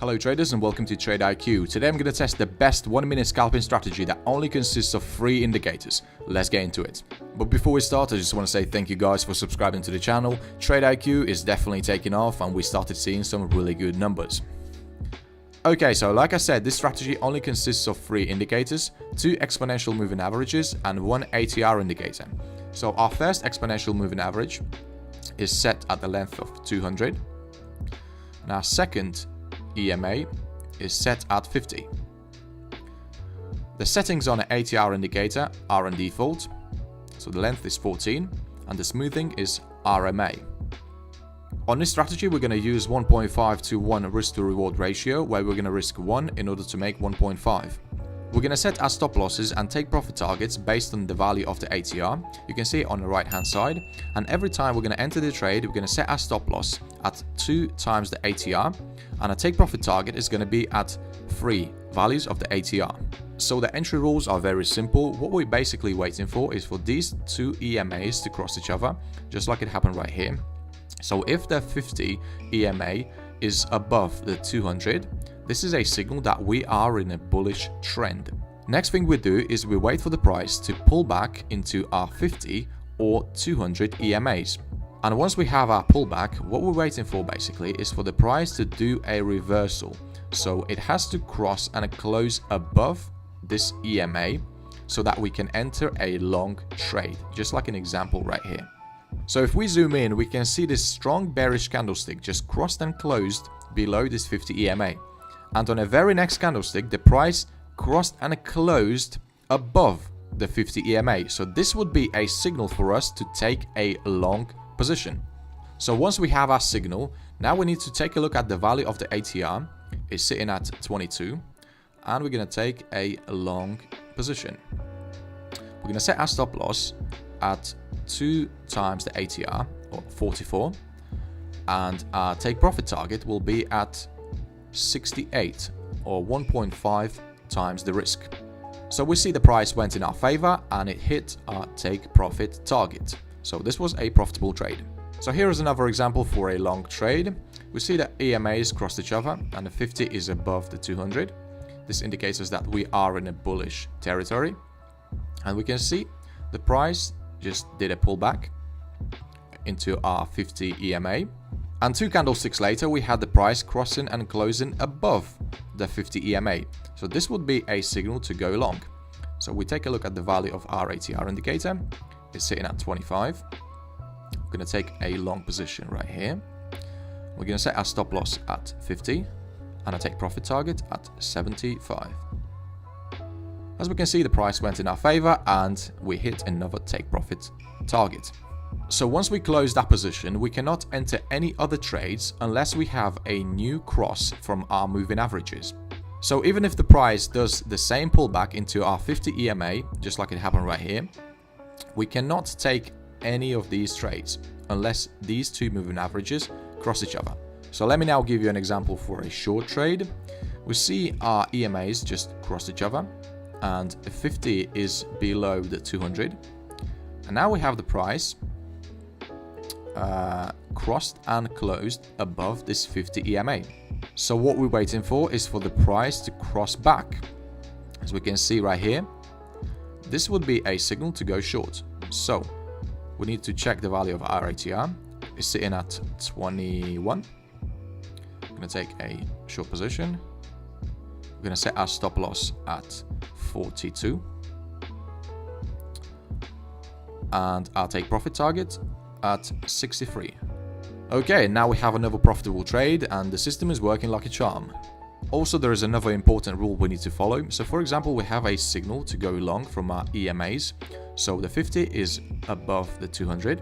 Hello traders and welcome to Trade IQ. Today I'm going to test the best 1-minute scalping strategy that only consists of 3 indicators. Let's get into it. But before we start, I just want to say thank you guys for subscribing to the channel. Trade IQ is definitely taking off and we started seeing some really good numbers. Okay, so like I said, this strategy only consists of 3 indicators, 2 exponential moving averages and 1 ATR indicator. So our first exponential moving average is set at the length of 200. And our second EMA is set at 50. The settings on an ATR indicator are on default, so the length is 14 and the smoothing is RMA. On this strategy we're going to use 1.5 to 1 risk to reward ratio, where we're going to risk 1 in order to make 1.5. We're going to set our stop losses and take profit targets based on the value of the ATR. You can see it on the right hand side, and every time we're going to enter the trade we're going to set our stop loss at 2 times the ATR, and our take profit target is going to be at 3 values of the ATR. So the entry rules are very simple. What we're basically waiting for is for these 2 EMAs to cross each other, just like it happened right here. So if the 50 EMA is above the 200, this is a signal that we are in a bullish trend. Next thing we do is we wait for the price to pull back into our 50 or 200 EMAs. And once we have our pullback, what we're waiting for basically is for the price to do a reversal. So it has to cross and close above this EMA so that we can enter a long trade, just like an example right here. So if we zoom in, we can see this strong bearish candlestick just crossed and closed below this 50 EMA. And on the very next candlestick, the price crossed and closed above the 50 EMA. So this would be a signal for us to take a long position. So once we have our signal, now we need to take a look at the value of the ATR. It's sitting at 22, and we're going to take a long position. We're going to set our stop loss at 2 times the ATR, or 44, and our take profit target will be at 68, or 1.5 times the risk. So we see the price went in our favor and it hit our take profit target. So this was a profitable trade. So here is another example for a long trade. We see that EMAs crossed each other and the 50 is above the 200. This indicates us that we are in a bullish territory, and we can see the price just did a pullback into our 50 EMA, and 2 candlesticks later we had the price crossing and closing above the 50 EMA. So this would be a signal to go long. So we take a look at the value of our ATR indicator. It's sitting at 25. We're going to take a long position right here. We're going to set our stop loss at 50 and our take profit target at 75. As we can see, the price went in our favor and we hit another take profit target. So once we close that position, we cannot enter any other trades unless we have a new cross from our moving averages. So even if the price does the same pullback into our 50 EMA, just like it happened right here, we cannot take any of these trades unless these 2 moving averages cross each other. So let me now give you an example for a short trade. We see our EMAs just cross each other, and 50 is below the 200, and now we have the price crossed and closed above this 50 EMA. So what we're waiting for is for the price to cross back. As we can see right here, this would be a signal to go short. So we need to check the value of our ATR. It's sitting at 21. I'm going to take a short position. We're going to set our stop loss at 42 and our take profit target at 63. Okay, now we have another profitable trade and the system is working like a charm. Also, there is another important rule we need to follow. So for example, we have a signal to go long from our EMAs. So the 50 is above the 200.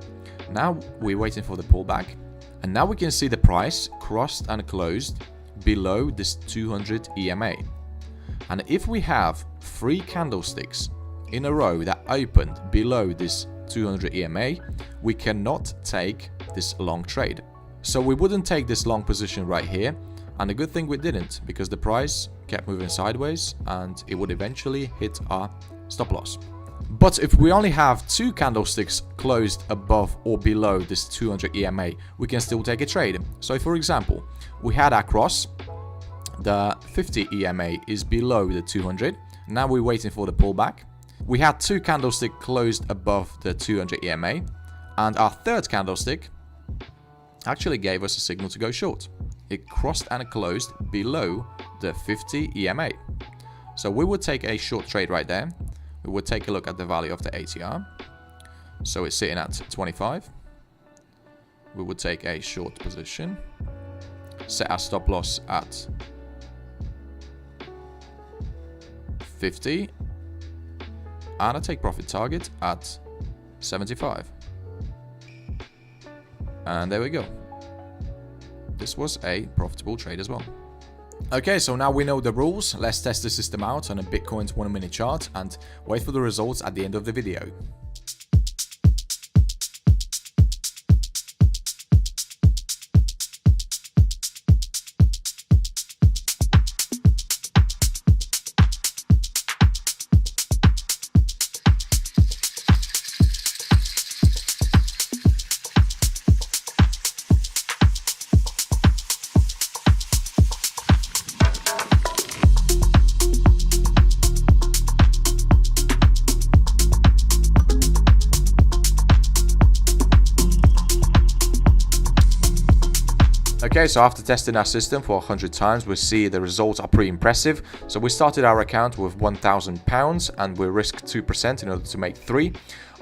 Now we're waiting for the pullback, and now we can see the price crossed and closed below this 200 EMA. And if we have 3 candlesticks in a row that opened below this 200 EMA, we cannot take this long trade. So we wouldn't take this long position right here, and a good thing we didn't, because the price kept moving sideways and it would eventually hit our stop loss. But if we only have 2 candlesticks closed above or below this 200 EMA, we can still take a trade. So for example, we had our cross, The 50 EMA is below the 200. Now we're waiting for the pullback. We had 2 candlesticks closed above the 200 EMA, and our third candlestick actually gave us a signal to go short. It crossed and closed below the 50 EMA. So we would take a short trade right there. We would take a look at the value of the ATR. So it's sitting at 25. We would take a short position, set our stop loss at 50, and a take profit target at 75. And there we go. This was a profitable trade as well. Okay, so now we know the rules. Let's test the system out on a Bitcoin's 1 minute chart and wait for the results at the end of the video. Okay, so after testing our system for 100 times, we see the results are pretty impressive. So we started our account with £1,000 and we risked 2% in order to make 3.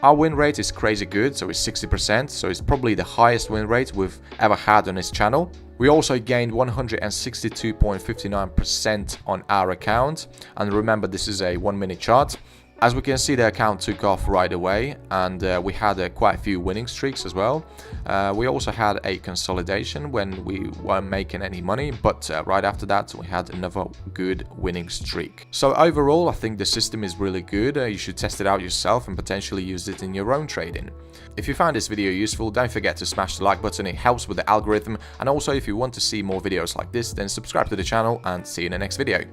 Our win rate is crazy good, so it's 60%, so it's probably the highest win rate we've ever had on this channel. We also gained 162.59% on our account, and remember this is a 1 minute chart. As we can see, the account took off right away, and we had quite a few winning streaks as well. We also had a consolidation when we weren't making any money, but right after that we had another good winning streak. So overall, I think the system is really good. You should test it out yourself and potentially use it in your own trading. If you found this video useful, don't forget to smash the like button, it helps with the algorithm. And also, if you want to see more videos like this, then subscribe to the channel and see you in the next video.